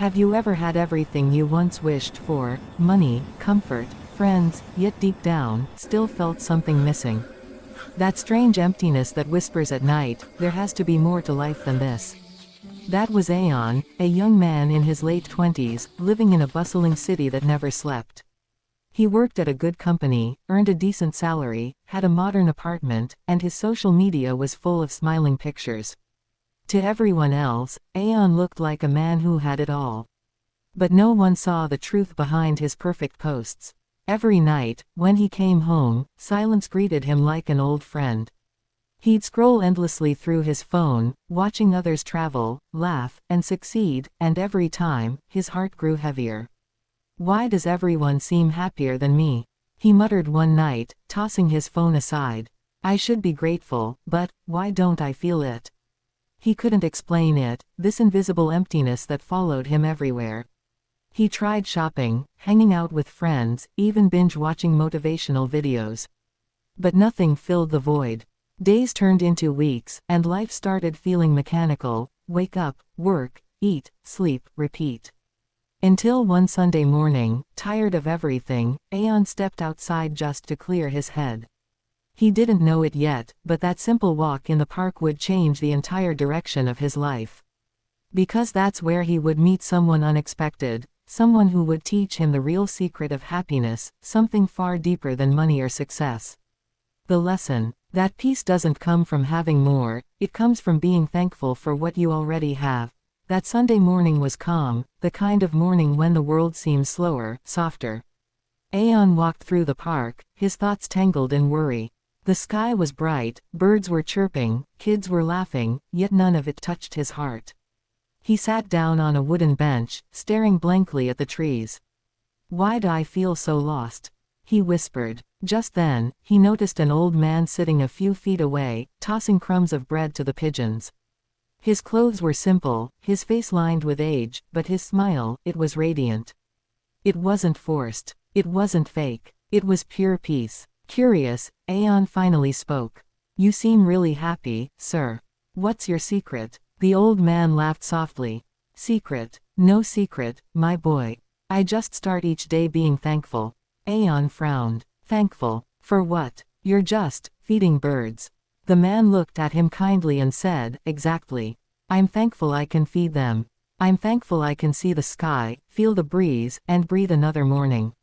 Have you ever had everything you once wished for, money, comfort, friends, yet deep down, still felt something missing? That strange emptiness that whispers at night, there has to be more to life than this. That was Ayaan, a young man in his late 20s, living in a bustling city that never slept. He worked at a good company, earned a decent salary, had a modern apartment, and his social media was full of smiling pictures. To everyone else, Ayaan looked like a man who had it all. But no one saw the truth behind his perfect posts. Every night, when he came home, silence greeted him like an old friend. He'd scroll endlessly through his phone, watching others travel, laugh, and succeed, and every time, his heart grew heavier. "Why does everyone seem happier than me?" he muttered one night, tossing his phone aside. "I should be grateful, but why don't I feel it?" He couldn't explain it, this invisible emptiness that followed him everywhere. He tried shopping, hanging out with friends, even binge-watching motivational videos. But nothing filled the void. Days turned into weeks, and life started feeling mechanical: wake up, work, eat, sleep, repeat. Until one Sunday morning, tired of everything, Ayaan stepped outside just to clear his head. He didn't know it yet, but that simple walk in the park would change the entire direction of his life. Because that's where he would meet someone unexpected, someone who would teach him the real secret of happiness, something far deeper than money or success. The lesson: that peace doesn't come from having more, it comes from being thankful for what you already have. That Sunday morning was calm, the kind of morning when the world seems slower, softer. Ayaan walked through the park, his thoughts tangled in worry. The sky was bright, birds were chirping, kids were laughing, yet none of it touched his heart. He sat down on a wooden bench, staring blankly at the trees. "Why do I feel so lost?" he whispered. Just then, he noticed an old man sitting a few feet away, tossing crumbs of bread to the pigeons. His clothes were simple, his face lined with age, but his smile, it was radiant. It wasn't forced. It wasn't fake. It was pure peace. Curious, Ayaan finally spoke. "You seem really happy, sir. What's your secret?" The old man laughed softly. "Secret? No secret, my boy. I just start each day being thankful." Ayaan frowned. "Thankful? For what?" "You're just feeding birds." The man looked at him kindly and said, "Exactly. I'm thankful I can feed them. I'm thankful I can see the sky, feel the breeze, and breathe another morning."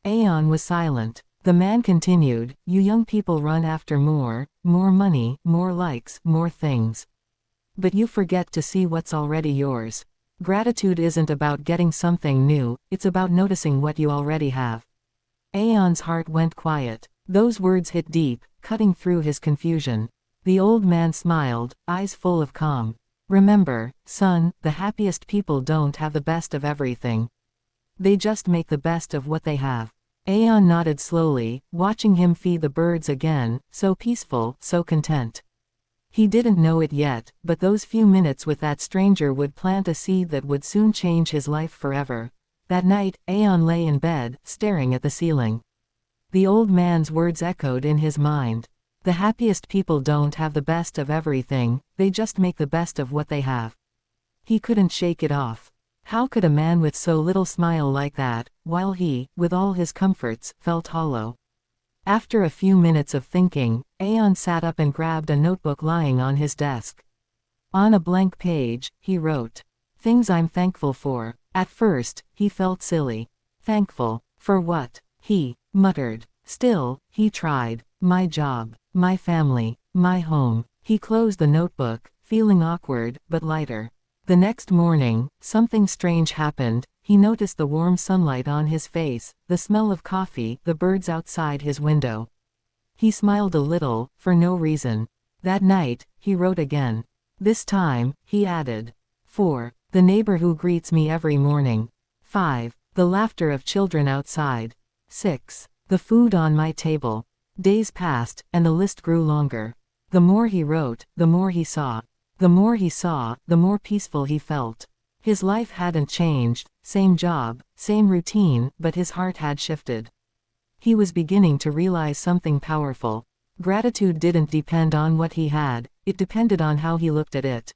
Ayaan was silent. The man continued, "You young people run after more money, more likes, more things. But you forget to see what's already yours. Gratitude isn't about getting something new, it's about noticing what you already have." Ayaan's heart went quiet. Those words hit deep, cutting through his confusion. The old man smiled, eyes full of calm. "Remember, son, the happiest people don't have the best of everything. They just make the best of what they have." Ayaan nodded slowly, watching him feed the birds again, so peaceful, so content. He didn't know it yet, but those few minutes with that stranger would plant a seed that would soon change his life forever. That night, Ayaan lay in bed, staring at the ceiling. The old man's words echoed in his mind. The happiest people don't have the best of everything, they just make the best of what they have. He couldn't shake it off. How could a man with so little smile like that, while he, with all his comforts, felt hollow? After a few minutes of thinking, Ayaan sat up and grabbed a notebook lying on his desk. On a blank page, he wrote, "Things I'm thankful for." At first, he felt silly. Thankful? For what? He muttered. Still, he tried. "My job. My family. My home." He closed the notebook, feeling awkward, but lighter. The next morning, something strange happened. He noticed the warm sunlight on his face, the smell of coffee, the birds outside his window. He smiled a little, for no reason. That night, he wrote again. This time, he added, 4. The neighbor who greets me every morning. 5. The laughter of children outside. 6. The food on my table. Days passed, and the list grew longer. The more he wrote, the more he saw. The more he saw, the more peaceful he felt. His life hadn't changed, same job, same routine, but his heart had shifted. He was beginning to realize something powerful. Gratitude didn't depend on what he had, it depended on how he looked at it.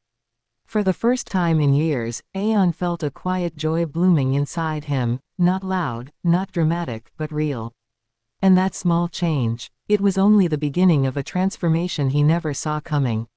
For the first time in years, Ayaan felt a quiet joy blooming inside him, not loud, not dramatic, but real. And that small change. It was only the beginning of a transformation he never saw coming.